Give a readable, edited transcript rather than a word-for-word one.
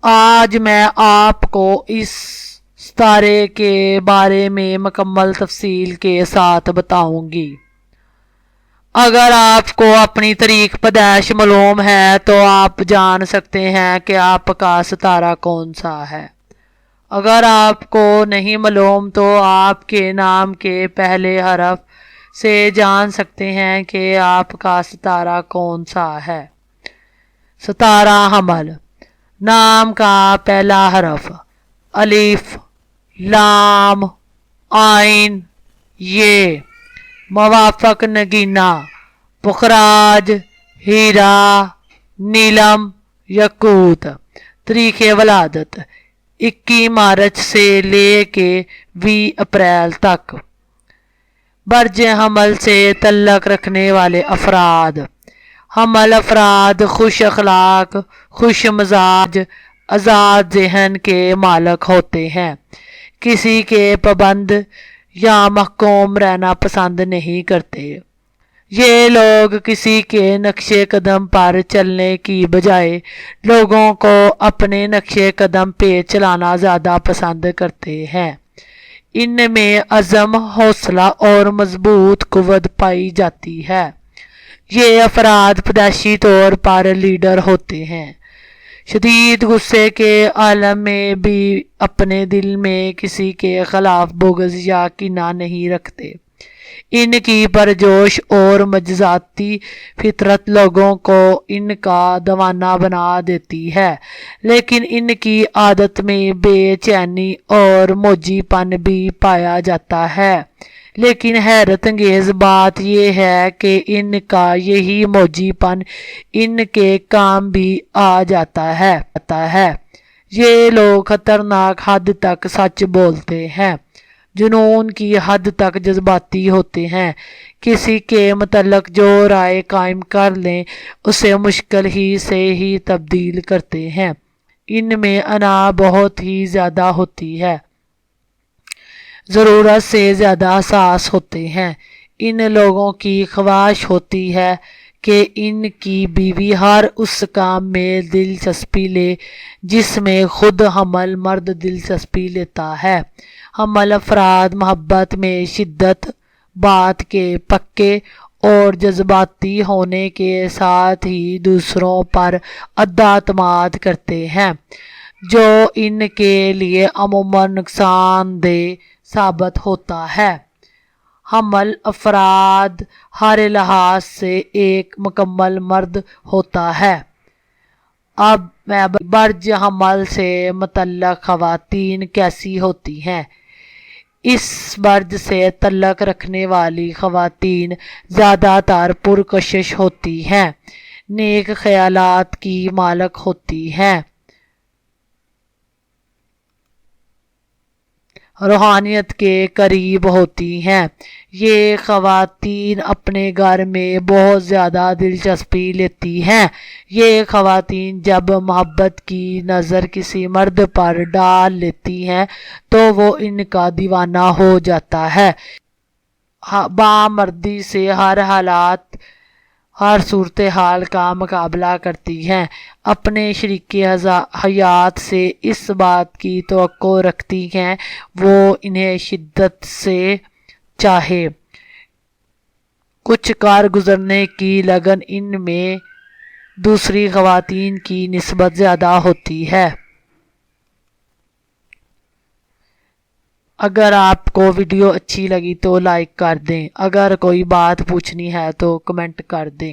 آج میں آپ کو اس ستارے کے بارے میں مکمل تفصیل کے ساتھ بتاؤں گی۔ اگر آپ کو اپنی تاریخ پیدائش معلوم ہے تو آپ جان سکتے ہیں کہ آپ کا ستارہ کون سا ہے۔ اگر آپ کو نہیں معلوم تو آپ کے نام کے پہلے حرف سے جان سکتے ہیں کہ آپ کا ستارہ کون سا ہے۔ ستارہ حمل، نام کا پہلا حرف الف، لام، عین، یہ۔ موافق نگینہ، پخراج، ہیرا، نیلم، یاقوت۔ تاریخ ولادت 21 مارچ سے لے کے 20 اپریل تک۔ برج حمل سے تعلق رکھنے والے افراد۔ حمل افراد خوش اخلاق، خوش مزاج، آزاد ذہن کے مالک ہوتے ہیں، کسی کے پابند یا محکوم رہنا پسند نہیں کرتے۔ یہ لوگ کسی کے نقش قدم پر چلنے کی بجائے لوگوں کو اپنے نقش قدم پہ چلانا زیادہ پسند کرتے ہیں۔ ان میں عزم، حوصلہ اور مضبوط قوت پائی جاتی ہے۔ یہ افراد پیدائشی طور پر لیڈر ہوتے ہیں۔ شدید غصے کے عالم میں بھی اپنے دل میں کسی کے خلاف بغض یا کینہ نہیں رکھتے۔ ان کی پرجوش اور مجازاتی فطرت لوگوں کو ان کا دیوانہ بنا دیتی ہے، لیکن ان کی عادت میں بے چینی اور موجی پن بھی پایا جاتا ہے۔ لیکن حیرت انگیز بات یہ ہے کہ ان کا یہی موجی پن ان کے کام بھی آ جاتا ہے۔ یہ لوگ خطرناک حد تک سچ بولتے ہیں، جنون کی حد تک جذباتی ہوتے ہیں۔ کسی کے متعلق جو رائے قائم کر لیں اسے مشکل ہی سے ہی تبدیل کرتے ہیں۔ ان میں انا بہت ہی زیادہ ہوتی ہے، ضرورت سے زیادہ حساس ہوتے ہیں۔ ان لوگوں کی خواہش ہوتی ہے کہ ان کی بیوی ہر اس کام میں دلچسپی لے جس میں خود حمل مرد دلچسپی لیتا ہے۔ حمل افراد محبت میں شدت، بات کے پکے اور جذباتی ہونے کے ساتھ ہی دوسروں پر اعتماد کرتے ہیں، جو ان کے لیے عموماً نقصان دہ ثابت ہوتا ہے۔ حمل افراد ہر لحاظ سے ایک مکمل مرد ہوتا ہے۔ اب میں برج حمل سے متعلق خواتین کیسی ہوتی ہیں۔ اس برج سے تعلق رکھنے والی خواتین زیادہ تر پرکشش ہوتی ہیں، نیک خیالات کی مالک ہوتی ہیں، روحانیت کے قریب ہوتی ہیں۔ یہ خواتین اپنے گھر میں بہت زیادہ دلچسپی لیتی ہیں۔ یہ خواتین جب محبت کی نظر کسی مرد پر ڈال لیتی ہیں تو وہ ان کا دیوانہ ہو جاتا ہے۔ بامردی سے ہر حالت، ہر صورتحال کا مقابلہ کرتی ہیں، اپنے شریک حیات سے اس بات کی توقع رکھتی ہیں وہ انہیں شدت سے چاہے۔ کچھ کار گزرنے کی لگن ان میں دوسری خواتین کی نسبت زیادہ ہوتی ہے۔ اگر آپ کو ویڈیو اچھی لگی تو لائک کر دیں، اگر کوئی بات پوچھنی ہے تو کمنٹ کر دیں۔